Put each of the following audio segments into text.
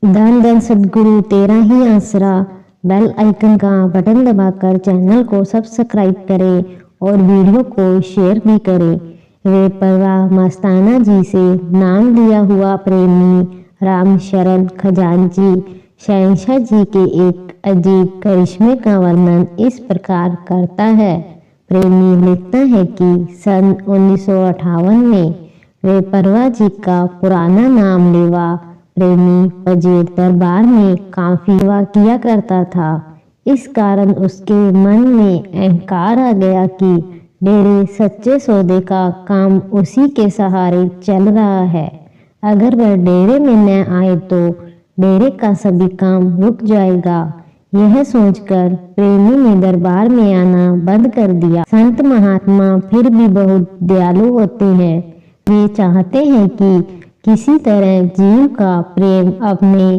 धन धन सद्गुरु तेरा ही आसरा। बेल आइकन का बटन दबाकर चैनल को सब्सक्राइब करें और वीडियो को शेयर भी करें। वे परवाह मस्ताना जी से नाम लिया हुआ प्रेमी राम शरण खजांची शहंशाह जी के एक अजीब करिश्मे का वर्णन इस प्रकार करता है। प्रेमी लिखता है कि सन 1958 में वे परवाह जी का पुराना नाम लेवा प्रेमी वजीर दरबार में काफी सेवा किया करता था। इस कारण उसके मन में अहंकार आ गया कि डेरे सच्चे सौदे का काम उसी के सहारे चल रहा है। अगर वह डेरे में न आए तो डेरे का सभी काम रुक जाएगा। यह सोचकर प्रेमी ने दरबार में आना बंद कर दिया। संत महात्मा फिर भी बहुत दयालु होते हैं। वे चाहते हैं कि किसी तरह जीव का प्रेम अपने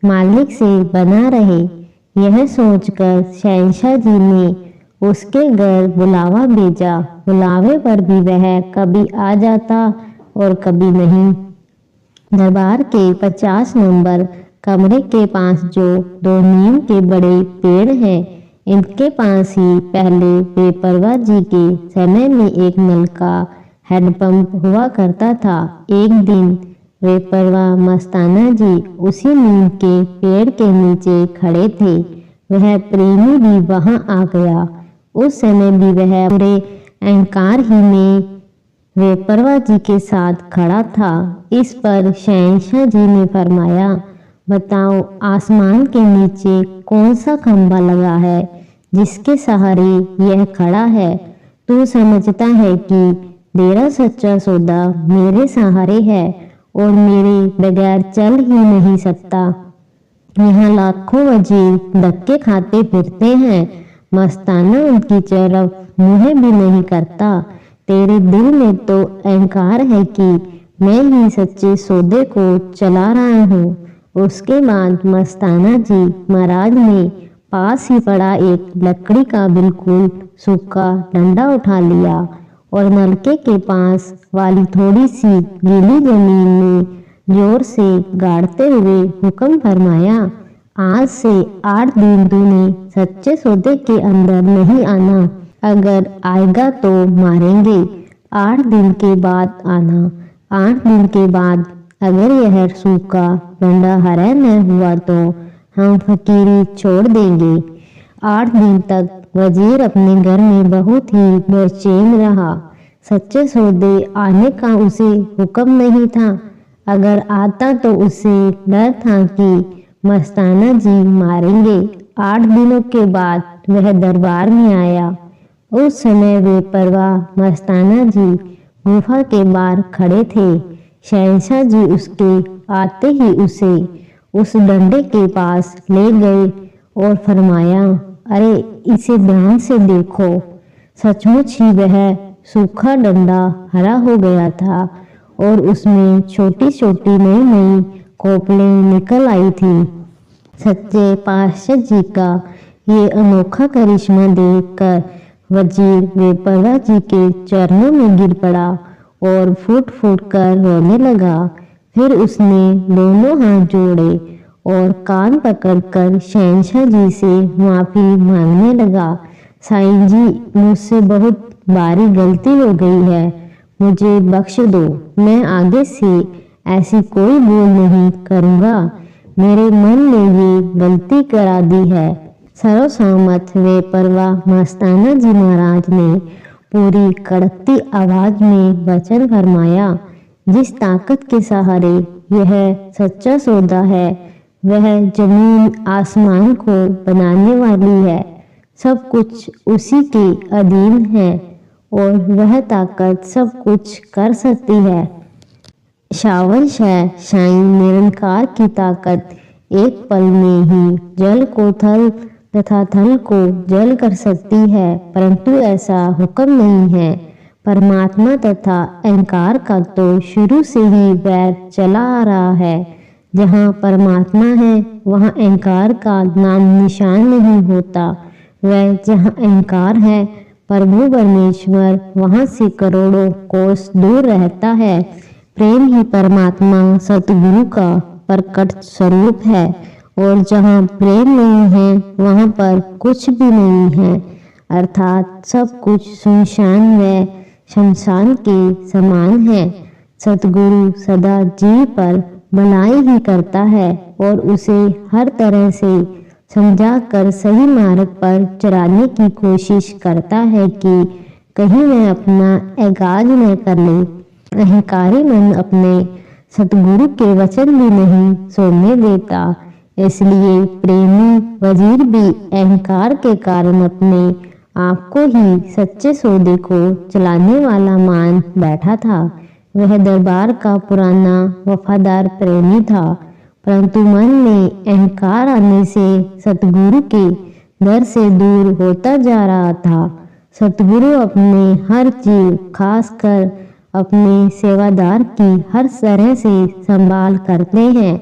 मालिक से बना रहे। यह सोचकर शहंशाह जी ने उसके घर बुलावा भेजा। बुलावे पर भी वह कभी आ जाता और कभी नहीं। दरबार के 50 नंबर कमरे के पास जो 2 नीम के बड़े पेड़ हैं, इनके पास ही पहले बेपरवाह जी के समय में एक नल का हैंडपंप हुआ करता था। एक दिन बेपरवाह मस्ताना जी उसी नीम के पेड़ के नीचे खड़े थे। वह प्रेमी भी वहां आ गया। उस समय भी वह पूरे अहंकार ही में बेपरवाह जी के साथ खड़ा था। इस पर शहंशाह जी ने फरमाया, बताओ आसमान के नीचे कौन सा खंभा लगा है जिसके सहारे यह खड़ा है? तू समझता है कि तेरा सच्चा सौदा मेरे सहारे है और मेरे बगैर चल ही नहीं सकता। यहाँ लाखों वजीर धक्के खाते फिरते हैं, मस्ताना उनकी तरफ मुँह भी नहीं करता। तेरे दिल में तो अहंकार है कि मैं ही सच्चे सौदे को चला रहा हूँ। उसके बाद मस्ताना जी महाराज ने पास ही पड़ा एक लकड़ी का बिल्कुल सूखा डंडा उठा लिया और नलके के पास वाली थोड़ी सी गीली जमीन में जोर से गाड़ते हुए हुक्म फरमाया, आज से 8 दिन तूने सच्चे सौदे के अंदर नहीं आना। अगर आएगा तो मारेंगे। 8 दिन के बाद आना। 8 दिन के बाद अगर यह सूखा डंडा हरा न हुआ तो हम फकीरी छोड़ देंगे। 8 दिन तक वजीर अपने घर में बहुत ही बेचैन रहा। सच्चे सौदे आने का उसे हुक्म नहीं था। अगर आता तो उसे डर था कि मस्ताना जी मारेंगे। 8 दिनों के बाद वह दरबार में आया। उस समय बेपरवाह मस्ताना जी गुफा के बाहर खड़े थे। शहंशाह जी उसके आते ही उसे उस डंडे के पास ले गए और फरमाया, अरे इसे ध्यान से देखो। सचमुच ही वह सूखा डंडा हरा हो गया था और उसमें छोटी छोटी नई नई कोपलें निकल आई थी। सच्चे पातशाह जी का ये अनोखा करिश्मा देखकर वजीर बेपरवाह जी के चरणों में गिर पड़ा और फूट फूट कर रोने लगा। फिर उसने दोनों हाथ जोड़े और कान पकड़कर शहंशाह जी से माफी मांगने लगा। साईं जी, मुझसे बहुत भारी गलती हो गई है, मुझे बख्श दो। मैं आगे से ऐसी कोई भूल नहीं करूँगा। मेरे मन ने ये गलती करा दी है। सर्वसम्मत बेपरवाह मस्ताना जी महाराज ने पूरी कड़कती आवाज में वचन फरमाया, जिस ताकत के सहारे यह सच्चा सौदा है वह जमीन आसमान को बनाने वाली है। सब कुछ उसी के अधीन है और वह ताकत सब कुछ कर सकती है। शावंश है साईं निरंकार की ताकत एक पल में ही जल को थल तथा थल को जल कर सकती है, परंतु ऐसा हुक्म नहीं है। परमात्मा तथा अहंकार का तो शुरू से ही वैर चला आ रहा है। जहाँ परमात्मा है वहाँ अहंकार का नाम निशान नहीं होता। वह जहाँ अहंकार है प्रभु परमेश्वर वहाँ से करोड़ों कोस दूर रहता है। प्रेम ही परमात्मा सतगुरु का प्रकट स्वरूप है और जहाँ प्रेम नहीं है वहाँ पर कुछ भी नहीं है, अर्थात सब कुछ सुनसान व शमशान के समान है। सतगुरु सदा जीव पर भलाई ही करता है और उसे हर तरह से समझा कर सही मार्ग पर चलाने की कोशिश करता है कि कहीं वह अपना एगाज न कर ले। अहंकारी मन अपने सतगुरु के वचन भी नहीं सुनने देता, इसलिए प्रेमी वजीर भी अहंकार के कारण अपने आप को ही सच्चे सौदे को चलाने वाला मान बैठा था। वह दरबार का पुराना वफादार प्रेमी था, परंतु मन में अहंकार आने से सतगुरु के दर से दूर होता जा रहा था। सतगुरु अपने हर चीज, खासकर अपने सेवादार की हर तरह से संभाल करते हैं,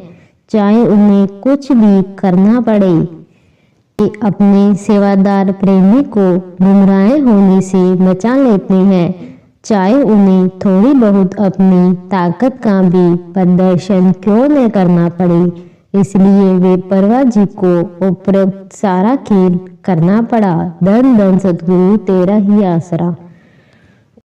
चाहे उन्हें कुछ भी करना पड़े। वे अपने सेवादार प्रेमी को गुमराह होने से बचा लेते हैं, चाहे उन्हें थोड़ी बहुत अपनी ताकत का भी प्रदर्शन क्यों न करना पड़े। इसलिए वे परवा जी को उपरोक्त सारा खेल करना पड़ा। धन धन सतगुरु तेरा ही आसरा।